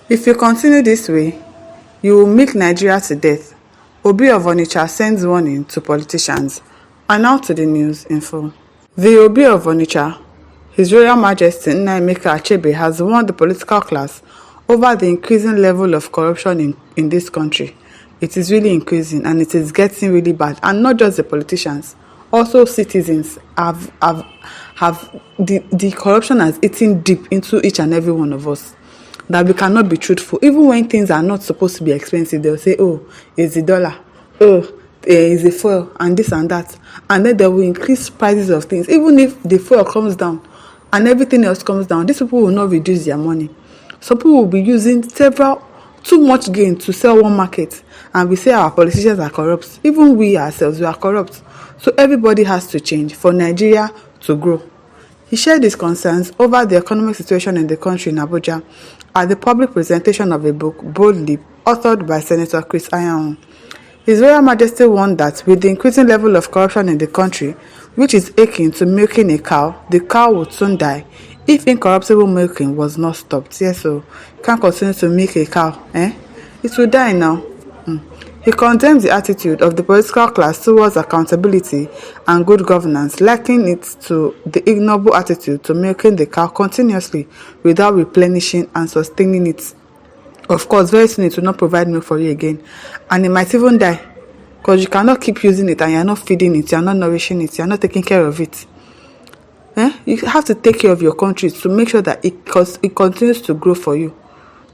If you continue this way, you will milk Nigeria to death. Obi of Onitsha sends warning to politicians. And now to the news info. The Obi of Onitsha, His Royal Majesty Nnaemeka Achebe, has warned the political class over the increasing level of corruption in this country. It is really increasing and it is getting really bad. And not just the politicians, also citizens have the corruption has eaten deep into each and every one of us. That we cannot be truthful. Even when things are not supposed to be expensive, they'll say, oh, it's the dollar. Oh, it's the fuel and this and that. And then they will increase prices of things. Even if the fuel comes down and everything else comes down, these people will not reduce their money. Some people will be using too much gain to sell one market. And we say our politicians are corrupt. Even we ourselves, we are corrupt. So everybody has to change for Nigeria to grow. He shared his concerns over the economic situation in the country in Abuja at the public presentation of a book, Bold Leap, authored by Senator Chris Ayaun. His Royal Majesty warned that with the increasing level of corruption in the country, which is akin to milking a cow, the cow would soon die if incorruptible milking was not stopped. Yes, so you can't continue to milk a cow. It will die now. He condemns the attitude of the political class towards accountability and good governance, likening it to the ignoble attitude to milking the cow continuously without replenishing and sustaining it. Of course, very soon it will not provide milk for you again, and it might even die because you cannot keep using it and you're not feeding it, you're not nourishing it, you're not taking care of it. You have to take care of your country to make sure that it continues to grow for you.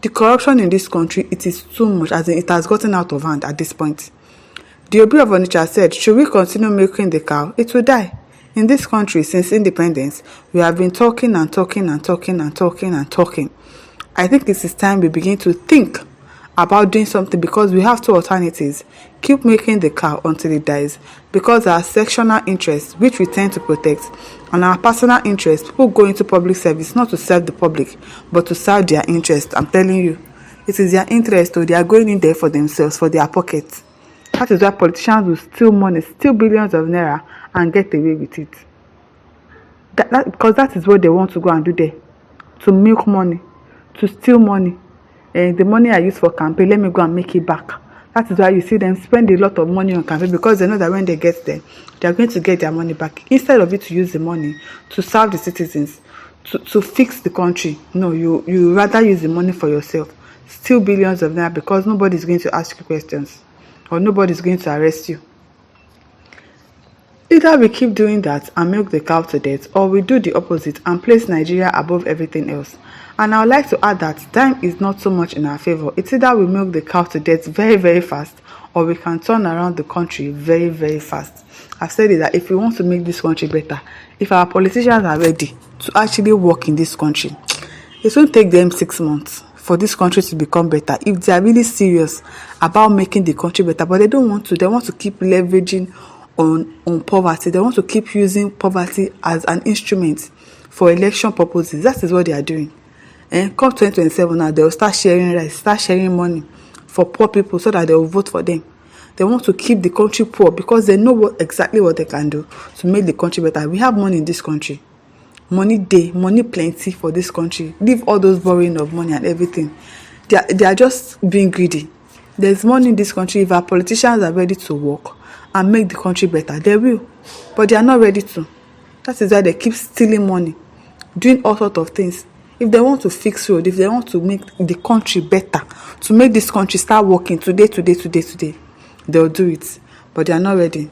The corruption in this country, it is too much, as in it has gotten out of hand at this point. The Obi of Onitsha said, should we continue milking the cow, it will die. In this country, since independence, we have been talking and talking and talking and talking and talking. I think it is time we begin to think about doing something, because we have two alternatives. Keep milking the cow until it dies, because our sectional interests, which we tend to protect, and our personal interests, people go into public service not to serve the public, but to serve their interests. I'm telling you, it is their interest, so they are going in there for themselves, for their pockets. That is why politicians will steal money, steal billions of naira, and get away with it. Because that is what they want to go and do there, to milk money, to steal money. The money I use for campaign, let me go and make it back. That is why you see them spend a lot of money on campaign, because they know that when they get there, they are going to get their money back. Instead of it to use the money to serve the citizens, to fix the country, no, you rather use the money for yourself. Steal billions of naira because nobody is going to ask you questions or nobody is going to arrest you. Either we keep doing that and milk the cow to death, or we do the opposite and place Nigeria above everything else. And I would like to add that time is not so much in our favor. It's either we milk the cow to death very, very fast, or we can turn around the country very, very fast. I've said it that if we want to make this country better, if our politicians are ready to actually work in this country, it won't take them 6 months for this country to become better. If they are really serious about making the country better, but they don't want to, they want to keep leveraging on poverty. They want to keep using poverty as an instrument for election purposes. That is what they are doing. And come 2027 now, they will start sharing rice, start sharing money for poor people so that they will vote for them. They want to keep the country poor because they know exactly what they can do to make the country better. We have money in this country. Money day, money plenty for this country. Leave all those borrowing of money and everything. They are just being greedy. There's money in this country. If our politicians are ready to work and make the country better, they will. But they are not ready to. That is why they keep stealing money, doing all sorts of things. If they want to fix road, if they want to make the country better, to make this country start working today, they'll do it. But they are not ready.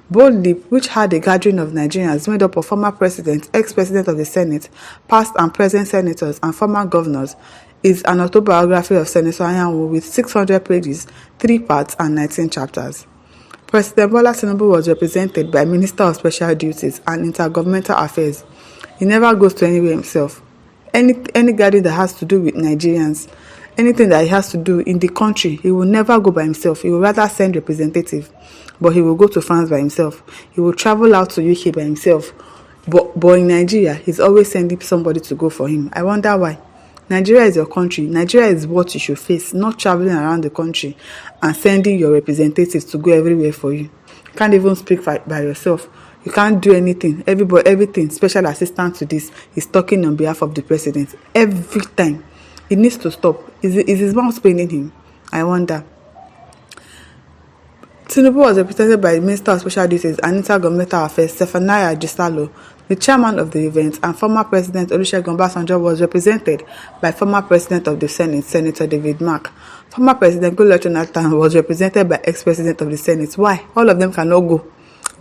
Bold Leap, which had a gathering of Nigerians made up of former president, ex-president of the Senate, past and present senators, and former governors, is an autobiography of Senator Ayaun with 600 pages, 3 parts, and 19 chapters. President Bola Tinubu was represented by Minister of Special Duties and Intergovernmental Affairs. He never goes to anywhere himself. Any gathering that has to do with Nigerians, anything that he has to do in the country, he will never go by himself. He will rather send representative, but he will go to France by himself. He will travel out to UK by himself. But in Nigeria, he's always sending somebody to go for him. I wonder why. Nigeria is your country. Nigeria is what you should face, not traveling around the country and sending your representatives to go everywhere for you. You can't even speak by yourself. You can't do anything. Everything, special assistant to this, is talking on behalf of the president every time. It needs to stop. Is his mouth paining him? I wonder. Tinubu was represented by the Minister of Special Duties and Intergovernmental Affairs, Zephaniah Gisalo. The chairman of the event and former President Olusegun Obasanjo was represented by former President of the Senate, Senator David Mark. Former President Goodluck Jonathan was represented by ex-President of the Senate. Why? All of them cannot go.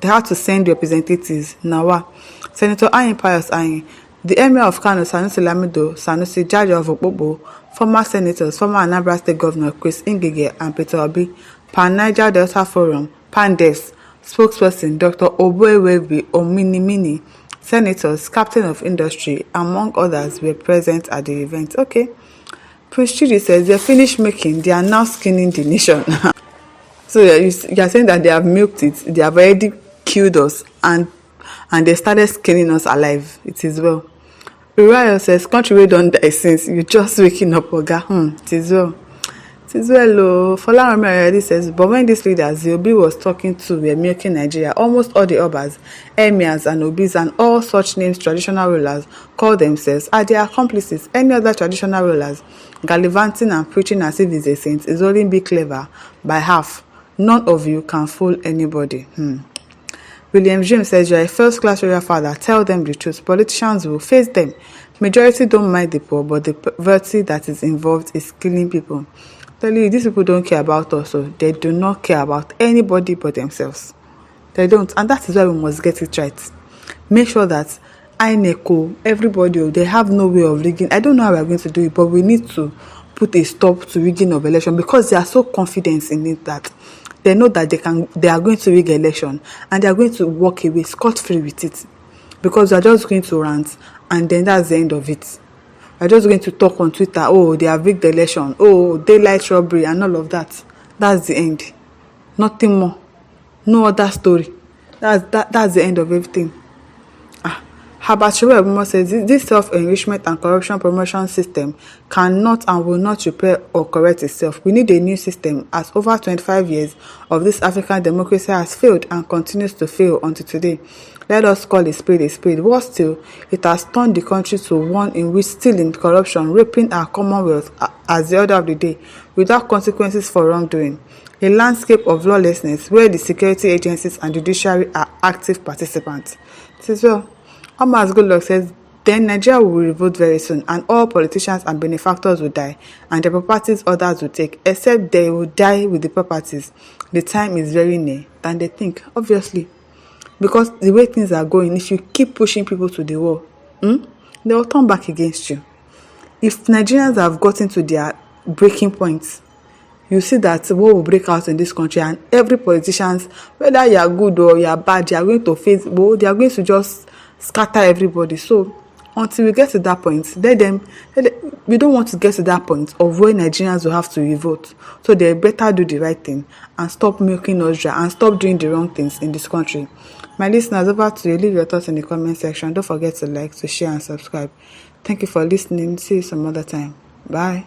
They had to send representatives. Now, Senator Ayin Pius Ayin, the Emir of Kano, Sanusi Lamido, Sanusi Jaja of Okpobo, former senators, former Anambra State Governor Chris Ngige and Peter Obi, Pan Niger Delta Forum, PANDES, spokesperson Dr. Obuewebi Ominimini, senators, captain of industry, among others, were present at the event. Okay. Prince Chidi says they finished making, they are now skinning the nation. So you are saying that they have milked it, they have already killed us, and they started skinning us alive. It is well. Uriah says, country we don't die since, you just waking up, Oga. It is well. It is well. Folarami already says, but when these leaders the Obi was talking to were milking Nigeria, almost all the Obas, Emirs and Obis and all such names traditional rulers call themselves are their accomplices. Any other traditional rulers gallivanting and preaching as if he's a saint is only be clever by half. None of you can fool anybody. William James says, you're a first-class royal father. Tell them the truth. Politicians will face them. Majority don't mind the poor, but the poverty that is involved is killing people. Tell you, these people don't care about us. So they do not care about anybody but themselves. They don't. And that is why we must get it right. Make sure that INECO, everybody, they have no way of rigging. I don't know how we're going to do it, but we need to put a stop to rigging of election because they are so confident in it that they know that they are going to rig election and they are going to walk away scot-free with it because they are just going to rant and then that's the end of it. They are just going to talk on Twitter, oh, they have rigged the election, oh, daylight robbery and all of that. That's the end. Nothing more. No other story. That's the end of everything. Habashiwe Obumo says this self-enrichment and corruption promotion system cannot and will not repair or correct itself. We need a new system as over 25 years of this African democracy has failed and continues to fail until today. Let us call a spade a spade. Worse still, it has turned the country to one in which stealing, corruption, raping our commonwealth as the order of the day without consequences for wrongdoing. A landscape of lawlessness where the security agencies and judiciary are active participants. It is well. Omas Goodluck says, then Nigeria will revolt very soon and all politicians and benefactors will die and the properties others will take, except they will die with the properties. The time is very near than they think, obviously. Because the way things are going, if you keep pushing people to the wall, they will turn back against you. If Nigerians have gotten to their breaking points, you see that war will break out in this country and every politician, whether you are good or you are bad, they are going to face war, they are going to just scatter everybody. So until we get to that point, we don't want to get to that point of where Nigerians will have to revolt. So they better do the right thing and stop milking us dry and stop doing the wrong things in this country. My listeners, over to you. Leave your thoughts in the comment section. Don't forget to like, to share and subscribe. Thank you for listening. See you some other time. Bye.